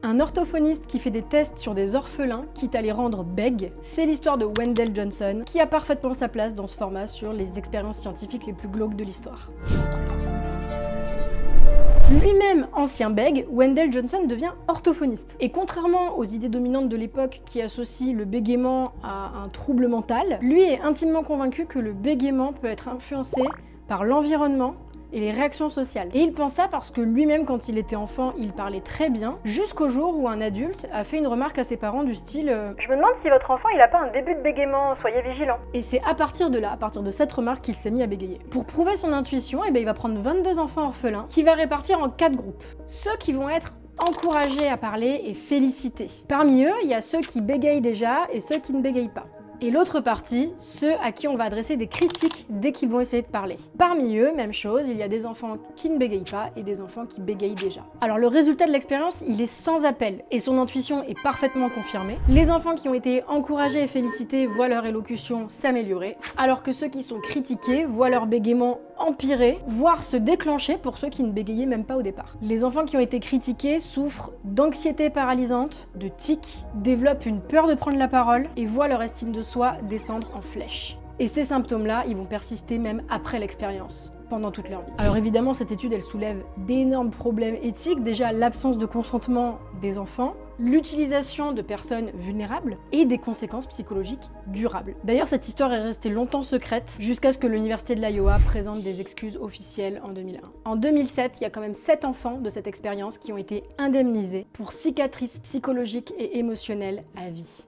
Un orthophoniste qui fait des tests sur des orphelins, quitte à les rendre bègues. C'est l'histoire de Wendell Johnson, qui a parfaitement sa place dans ce format sur les expériences scientifiques les plus glauques de l'histoire. Lui-même ancien bègue, Wendell Johnson devient orthophoniste. Et contrairement aux idées dominantes de l'époque qui associent le bégaiement à un trouble mental, lui est intimement convaincu que le bégaiement peut être influencé par l'environnement et les réactions sociales. Et il pense ça parce que lui-même, quand il était enfant, il parlait très bien, jusqu'au jour où un adulte a fait une remarque à ses parents du style « Je me demande si votre enfant il a pas un début de bégaiement, soyez vigilants ». Et c'est à partir de là, à partir de cette remarque, qu'il s'est mis à bégayer. Pour prouver son intuition, il va prendre 22 enfants orphelins, qu'il va répartir en 4 groupes. Ceux qui vont être encouragés à parler et félicités. Parmi eux, il y a ceux qui bégayent déjà et ceux qui ne bégayent pas. Et l'autre partie, ceux à qui on va adresser des critiques dès qu'ils vont essayer de parler. Parmi eux, même chose, il y a des enfants qui ne bégayent pas et des enfants qui bégayent déjà. Alors le résultat de l'expérience, il est sans appel et son intuition est parfaitement confirmée. Les enfants qui ont été encouragés et félicités voient leur élocution s'améliorer, alors que ceux qui sont critiqués voient leur bégaiement empirer, voire se déclencher pour ceux qui ne bégayaient même pas au départ. Les enfants qui ont été critiqués souffrent d'anxiété paralysante, de tics, développent une peur de prendre la parole et voient leur estime de soi descendre en flèche. Et ces symptômes-là, ils vont persister même après l'expérience, pendant toute leur vie. Alors évidemment, cette étude, elle soulève d'énormes problèmes éthiques. Déjà, l'absence de consentement des enfants, l'utilisation de personnes vulnérables et des conséquences psychologiques durables. D'ailleurs, cette histoire est restée longtemps secrète jusqu'à ce que l'université de l'Iowa présente des excuses officielles en 2001. En 2007, il y a quand même 7 enfants de cette expérience qui ont été indemnisés pour cicatrices psychologiques et émotionnelles à vie.